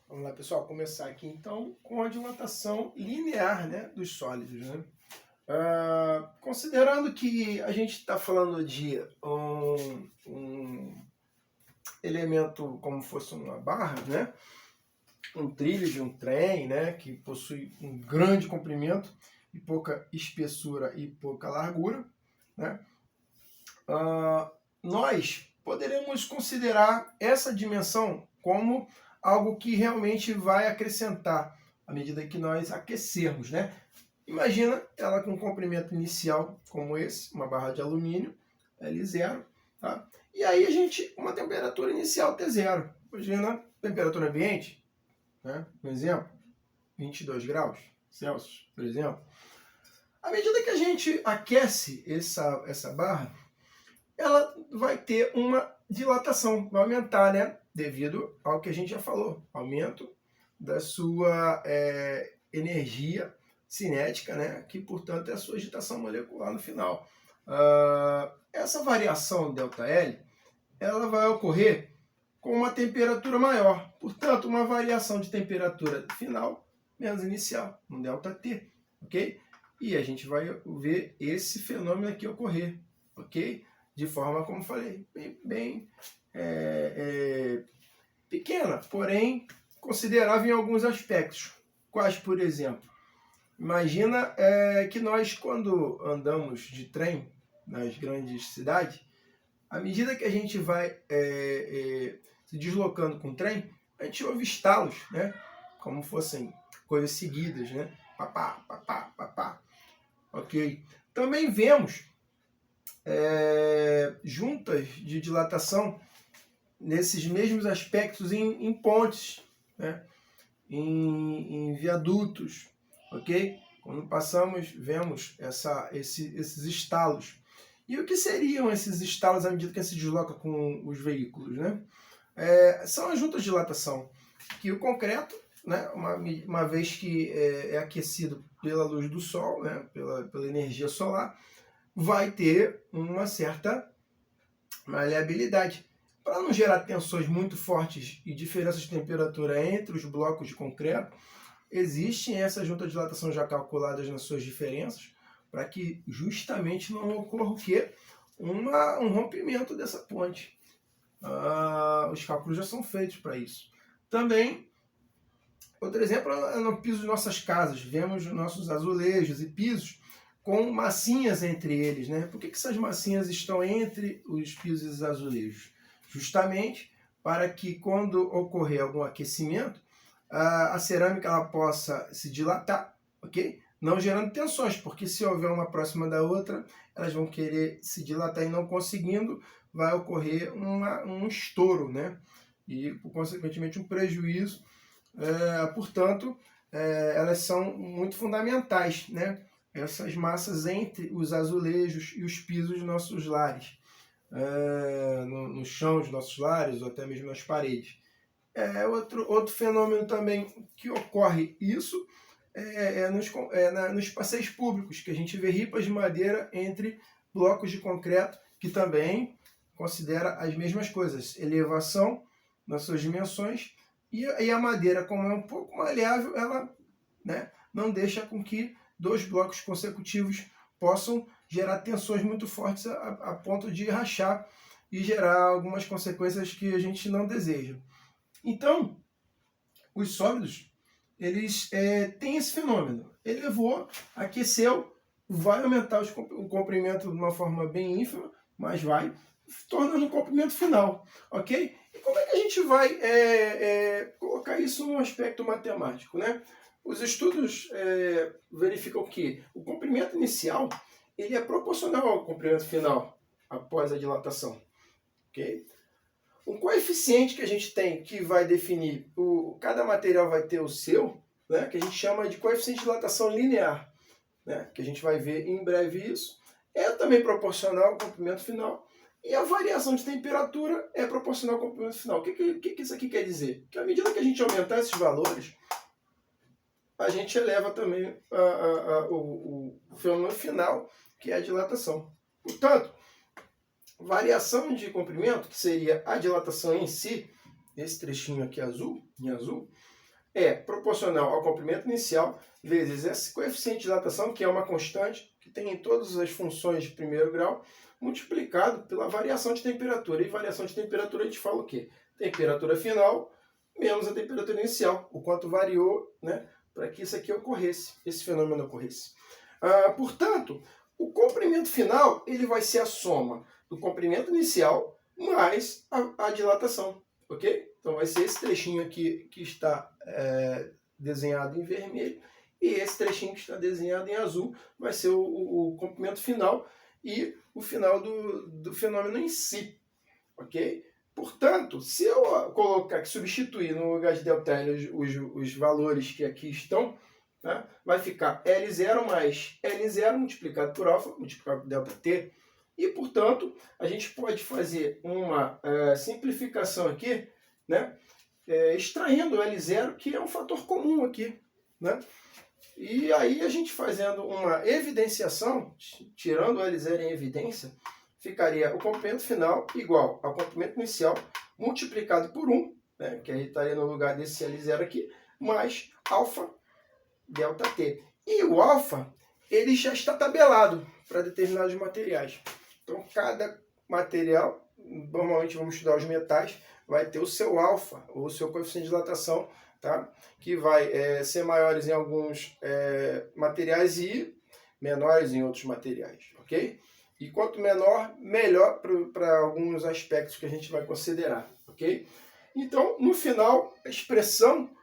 Vamos lá, pessoal, começar aqui então com a dilatação linear, né, dos sólidos, né? Considerando que a gente está falando de um elemento como fosse uma barra, né? Um trilho de um trem, né, que possui um grande comprimento e pouca espessura e pouca largura, né? Nós poderemos considerar essa dimensão como algo que realmente vai acrescentar à medida que nós aquecermos, né? Imagina ela com um comprimento inicial como esse, uma barra de alumínio, L0, tá? E aí a gente, uma temperatura inicial T0. Imagina temperatura ambiente, né? Um exemplo, 22 graus Celsius, por exemplo. À medida que a gente aquece essa barra, ela vai ter uma dilatação, vai aumentar, né? Devido ao que a gente já falou, aumento da sua energia cinética, né? Que, portanto, é a sua agitação molecular no final. Essa variação ΔL, ela vai ocorrer com uma temperatura maior. Portanto, uma variação de temperatura final menos inicial, um ΔT, ok? E a gente vai ver esse fenômeno aqui ocorrer, ok? De forma, como falei, bem pequena, porém considerável em alguns aspectos. Quais, por exemplo? Imagina que nós, quando andamos de trem nas grandes cidades, à medida que a gente vai se deslocando com o trem, a gente ouve estalos, né? Como fossem coisas seguidas, né? Papá, papá, papá. Ok? Também vemos juntas de dilatação nesses mesmos aspectos em pontes, né? em viadutos, ok? Quando passamos, vemos esses estalos. E o que seriam esses estalos à medida que se desloca com os veículos, né? São as juntas de dilatação, que o concreto, né, uma vez que é aquecido pela luz do sol, né, pela energia solar, vai ter uma certa maleabilidade. Para não gerar tensões muito fortes e diferenças de temperatura entre os blocos de concreto, existem essas juntas de dilatação já calculadas nas suas diferenças, para que justamente não ocorra o quê? Um rompimento dessa ponte. Os cálculos já são feitos para isso. Também, outro exemplo é no piso de nossas casas. Vemos nossos azulejos e pisos com massinhas entre eles, né? Por que essas massinhas estão entre os pisos e os azulejos? Justamente para que, quando ocorrer algum aquecimento, a cerâmica ela possa se dilatar, ok? Não gerando tensões, porque se houver uma próxima da outra, elas vão querer se dilatar e não conseguindo, vai ocorrer um estouro, né? E, consequentemente, um prejuízo. Portanto, elas são muito fundamentais, né? Essas massas entre os azulejos e os pisos dos nossos lares, no chão dos nossos lares ou até mesmo nas paredes. Outro fenômeno também que ocorre isso nos passeios públicos, que a gente vê ripas de madeira entre blocos de concreto, que também considera as mesmas coisas, elevação nas suas dimensões, e a madeira, como é um pouco maleável, ela, né, não deixa com que dois blocos consecutivos possam gerar tensões muito fortes a ponto de rachar e gerar algumas consequências que a gente não deseja. Então, os sólidos, eles têm esse fenômeno. Elevou, aqueceu, vai aumentar o comprimento de uma forma bem ínfima, mas vai tornando um comprimento final, ok? E como é que a gente vai colocar isso num aspecto matemático, né? Os estudos verificam que o comprimento inicial ele é proporcional ao comprimento final após a dilatação, ok? Um coeficiente que a gente tem que vai definir, cada material vai ter o seu, né, que a gente chama de coeficiente de dilatação linear, né, que a gente vai ver em breve isso, é também proporcional ao comprimento final, e a variação de temperatura é proporcional ao comprimento final. O que isso aqui quer dizer? Que à medida que a gente aumentar esses valores, a gente eleva também o fenômeno final, que é a dilatação. Portanto, variação de comprimento, que seria a dilatação em si, esse trechinho aqui em azul, é proporcional ao comprimento inicial vezes esse coeficiente de dilatação, que é uma constante, que tem em todas as funções de primeiro grau, multiplicado pela variação de temperatura. E variação de temperatura a gente fala o quê? Temperatura final menos a temperatura inicial, o quanto variou, né, para que isso aqui ocorresse, esse fenômeno ocorresse. Portanto, o comprimento final ele vai ser a soma do comprimento inicial mais a dilatação, ok? Então vai ser esse trechinho aqui que está desenhado em vermelho e esse trechinho que está desenhado em azul vai ser o comprimento final e o final do fenômeno em si, ok? Portanto, se eu colocar, substituir no lugar de ΔL os valores que aqui estão, né, vai ficar L0 mais L0 multiplicado por alfa, multiplicado por ΔT. E, portanto, a gente pode fazer uma simplificação aqui, né, extraindo o L0, que é um fator comum aqui. Né? E aí a gente fazendo uma evidenciação, tirando o L0 em evidência, ficaria o comprimento final igual ao comprimento inicial multiplicado por 1, né, que aí estaria no lugar desse L0 aqui, mais alfa ΔT. E o alfa, ele já está tabelado para determinados materiais. Então, cada material, normalmente vamos estudar os metais, vai ter o seu alfa, ou o seu coeficiente de dilatação, tá? Que vai ser maiores em alguns materiais e menores em outros materiais, ok? E quanto menor, melhor para alguns aspectos que a gente vai considerar, ok? Então, no final, a expressão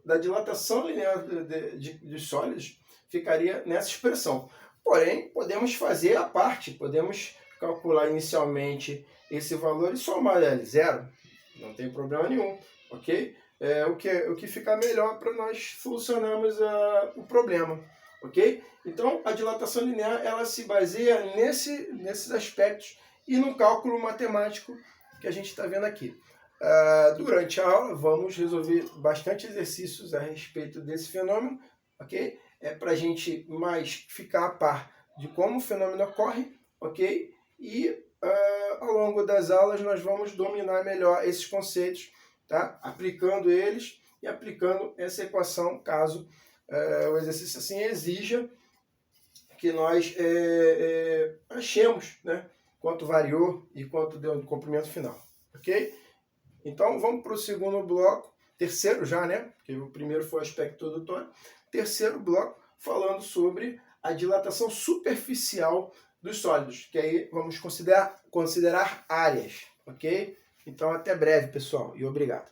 da dilatação linear de sólidos ficaria nessa expressão. Porém, podemos fazer a parte, podemos calcular inicialmente esse valor e somar L0, não tem problema nenhum, ok? O que fica melhor para nós solucionarmos o problema. Ok? Então, a dilatação linear ela se baseia nesses aspectos e no cálculo matemático que a gente está vendo aqui. Durante a aula, vamos resolver bastante exercícios a respeito desse fenômeno, ok? Para a gente mais ficar a par de como o fenômeno ocorre, ok? E ao longo das aulas nós vamos dominar melhor esses conceitos, tá? Aplicando eles e aplicando essa equação, caso o exercício assim exija que nós achemos, né, quanto variou e quanto deu no comprimento final, ok? Então vamos para o segundo bloco, terceiro já, né? Porque o primeiro foi o aspecto introdutório. Terceiro bloco falando sobre a dilatação superficial dos sólidos, que aí vamos considerar áreas, ok? Então até breve, pessoal, e obrigado.